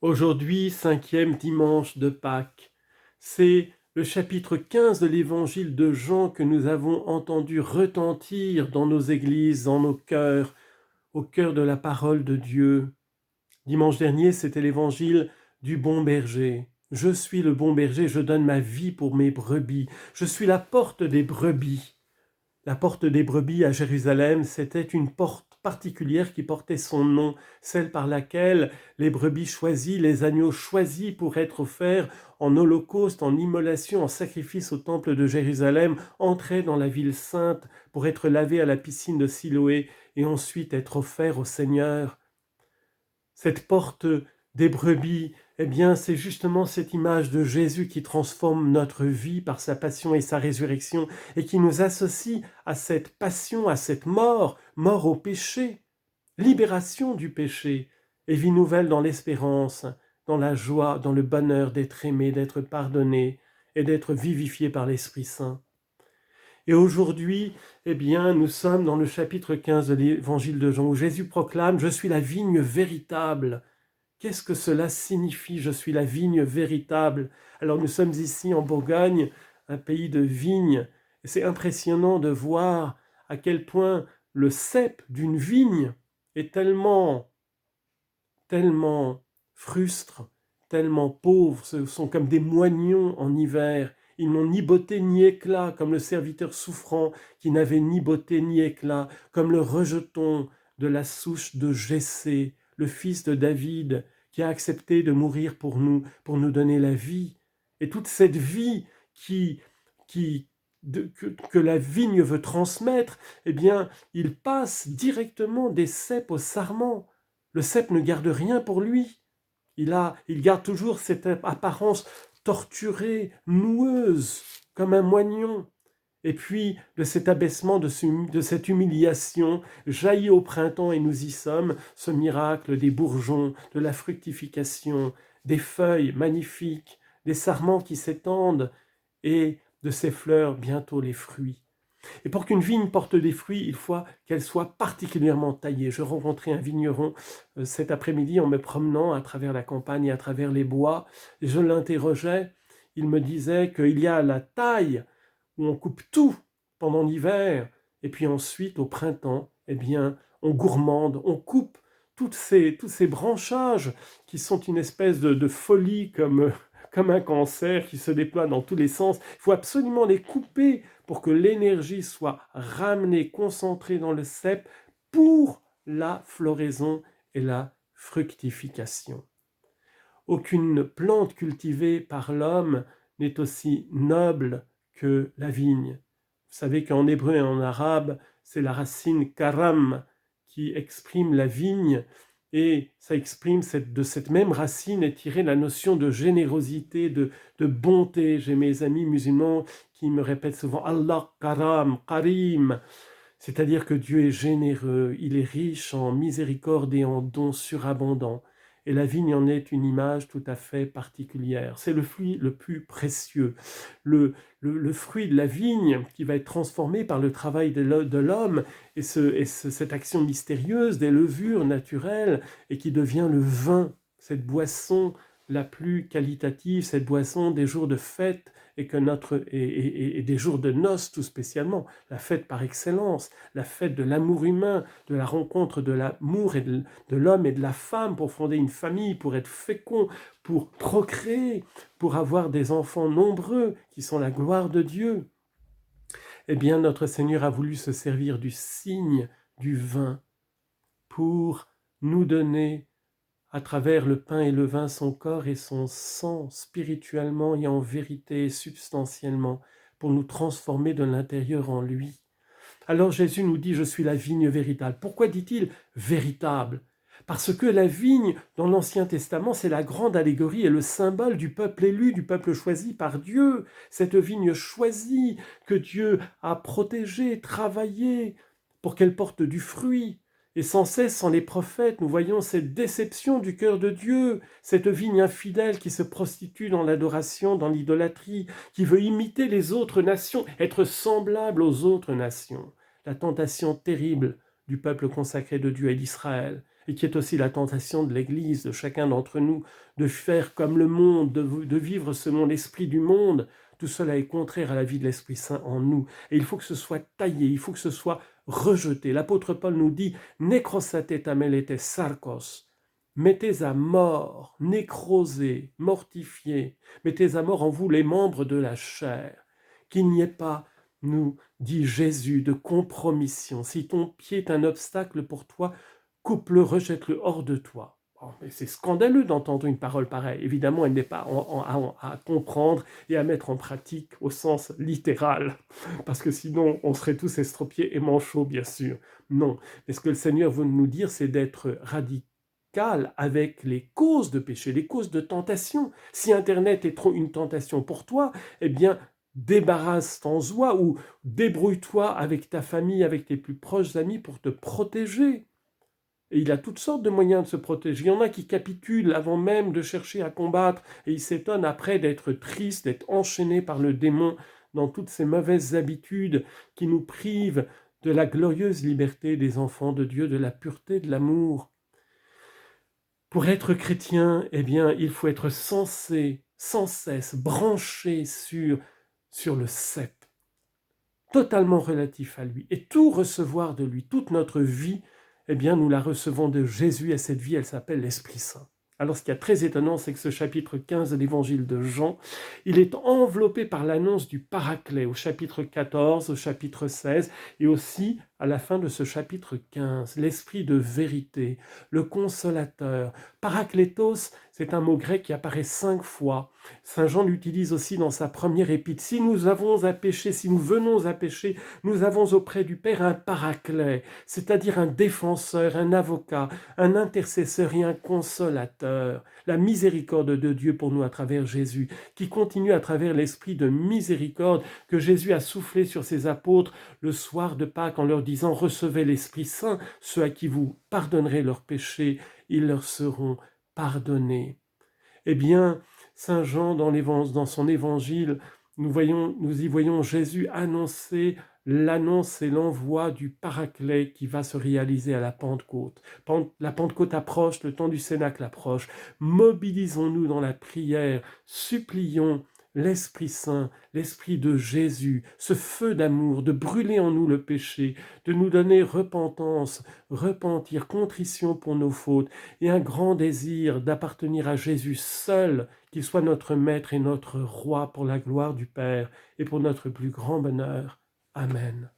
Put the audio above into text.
Aujourd'hui, cinquième dimanche de Pâques, c'est le chapitre 15 de l'évangile de Jean que nous avons entendu retentir dans nos églises, dans nos cœurs, au cœur de la parole de Dieu. Dimanche dernier, c'était l'évangile du bon berger. Je suis le bon berger, je donne ma vie pour mes brebis. Je suis la porte des brebis. La porte des brebis à Jérusalem, c'était une porte particulière qui portait son nom, celle par laquelle les brebis choisies, les agneaux choisis pour être offerts en holocauste, en immolation, en sacrifice au temple de Jérusalem, entraient dans la ville sainte pour être lavés à la piscine de Siloé et ensuite être offerts au Seigneur. Cette porte des brebis, eh bien, c'est justement cette image de Jésus qui transforme notre vie par sa passion et sa résurrection et qui nous associe à cette passion, à cette mort, mort au péché, libération du péché et vie nouvelle dans l'espérance, dans la joie, dans le bonheur d'être aimé, d'être pardonné et d'être vivifié par l'Esprit Saint. Et aujourd'hui, eh bien, nous sommes dans le chapitre 15 de l'évangile de Jean où Jésus proclame « Je suis la vigne véritable ». Qu'est-ce que cela signifie ? Je suis la vigne véritable. Alors nous sommes ici en Bourgogne, un pays de vignes, et c'est impressionnant de voir à quel point le cep d'une vigne est tellement frustre, tellement pauvre, ce sont comme des moignons en hiver. Ils n'ont ni beauté ni éclat, comme le serviteur souffrant qui n'avait ni beauté ni éclat, comme le rejeton de la souche de Jessé, le fils de David, qui a accepté de mourir pour nous donner la vie. Et toute cette vie que la vigne veut transmettre, eh bien, il passe directement des ceps au sarment. Le cep ne garde rien pour lui. Il garde toujours cette apparence torturée, noueuse, comme un moignon. Et puis, de cet abaissement, de cette humiliation, jaillit au printemps, et nous y sommes, ce miracle des bourgeons, de la fructification, des feuilles magnifiques, des sarments qui s'étendent, et de ces fleurs, bientôt les fruits. Et pour qu'une vigne porte des fruits, il faut qu'elle soit particulièrement taillée. Je rencontrais un vigneron cet après-midi en me promenant à travers la campagne et à travers les bois. Et je l'interrogeais. Il me disait qu'il y a la taille où on coupe tout pendant l'hiver. Et puis ensuite, au printemps, eh bien, on gourmande, on coupe tous ces branchages qui sont une espèce de folie comme un cancer qui se déploie dans tous les sens. Il faut absolument les couper pour que l'énergie soit ramenée, concentrée dans le cep pour la floraison et la fructification. Aucune plante cultivée par l'homme n'est aussi noble que la vigne. Vous savez qu'en hébreu et en arabe, c'est la racine karam qui exprime la vigne, et ça exprime de cette même racine est tirée la notion de générosité, de bonté. J'ai mes amis musulmans qui me répètent souvent Allah karam, karim, c'est-à-dire que Dieu est généreux, il est riche en miséricorde et en dons surabondants. Et la vigne en est une image tout à fait particulière. C'est le fruit le plus précieux. Le fruit de la vigne qui va être transformé par le travail de l'homme et cette action mystérieuse des levures naturelles et qui devient le vin, cette boisson la plus qualitative, cette boisson des jours de fête et des jours de noces tout spécialement, la fête par excellence, la fête de l'amour humain, de la rencontre de l'amour et de l'homme et de la femme pour fonder une famille, pour être fécond, pour procréer, pour avoir des enfants nombreux qui sont la gloire de Dieu. Eh bien, notre Seigneur a voulu se servir du signe du vin pour nous donner à travers le pain et le vin son corps et son sang, spirituellement et en vérité et substantiellement, pour nous transformer de l'intérieur en lui. Alors Jésus nous dit « Je suis la vigne véritable ». Pourquoi dit-il « véritable » ? Parce que la vigne, dans l'Ancien Testament, c'est la grande allégorie et le symbole du peuple élu, du peuple choisi par Dieu. Cette vigne choisie que Dieu a protégée, travaillée, pour qu'elle porte du fruit. Et sans cesse, sans les prophètes, nous voyons cette déception du cœur de Dieu, cette vigne infidèle qui se prostitue dans l'adoration, dans l'idolâtrie, qui veut imiter les autres nations, être semblable aux autres nations. La tentation terrible du peuple consacré de Dieu et d'Israël. et qui est aussi la tentation de l'Église, de chacun d'entre nous, de faire comme le monde, de vivre selon l'esprit du monde. Tout cela est contraire à la vie de l'Esprit Saint en nous. Et il faut que ce soit taillé, il faut que ce soit rejeté. L'apôtre Paul nous dit « Nécrosate tamelete sarkos ». Mettez à mort, nécrosez, mortifiez, mettez à mort en vous les membres de la chair. Qu'il n'y ait pas, nous dit Jésus, de compromission. Si ton pied est un obstacle pour toi, coupe-le, rejette-le hors de toi. Oh, mais c'est scandaleux d'entendre une parole pareille. Évidemment, elle n'est pas à comprendre et à mettre en pratique au sens littéral, parce que sinon, on serait tous estropiés et manchots, bien sûr. Non, mais ce que le Seigneur veut nous dire, c'est d'être radical avec les causes de péché, les causes de tentation. Si Internet est trop une tentation pour toi, eh bien, débarrasse-t'en-toi ou débrouille-toi avec ta famille, avec tes plus proches amis pour te protéger. Et il a toutes sortes de moyens de se protéger. Il y en a qui capitulent avant même de chercher à combattre et ils s'étonnent après d'être tristes, d'être enchaînés par le démon dans toutes ces mauvaises habitudes qui nous privent de la glorieuse liberté des enfants de Dieu, de la pureté de l'amour. Pour être chrétien, eh bien, il faut être censé, sans cesse, branché sur le cep, totalement relatif à lui, et tout recevoir de lui, toute notre vie, eh bien, nous la recevons de Jésus, et cette vie, elle s'appelle l'Esprit Saint. Alors, ce qui est très étonnant, c'est que ce chapitre 15 de l'évangile de Jean, il est enveloppé par l'annonce du Paraclet au chapitre 14, au chapitre 16, et aussi à la fin de ce chapitre 15, l'Esprit de vérité, le Consolateur. Parakletos, c'est un mot grec qui apparaît 5 fois. Saint Jean l'utilise aussi dans sa première épître. Si nous avons à pécher, si nous venons à pécher, nous avons auprès du Père un Paraclet, c'est-à-dire un défenseur, un avocat, un intercesseur et un consolateur. La miséricorde de Dieu pour nous à travers Jésus, qui continue à travers l'esprit de miséricorde que Jésus a soufflé sur ses apôtres le soir de Pâques en leur disant « Recevez l'Esprit Saint, ceux à qui vous pardonnerez leurs péchés, ils leur seront pardonnés. » Eh bien, Saint Jean, dans son évangile, nous y voyons Jésus annoncer l'annonce et l'envoi du Paraclet qui va se réaliser à la Pentecôte. La Pentecôte approche, le temps du Cénacle approche. Mobilisons-nous dans la prière, supplions l'Esprit Saint, l'Esprit de Jésus, ce feu d'amour, de brûler en nous le péché, de nous donner repentance, repentir, contrition pour nos fautes, et un grand désir d'appartenir à Jésus seul, qu'il soit notre Maître et notre Roi pour la gloire du Père et pour notre plus grand bonheur. Amen.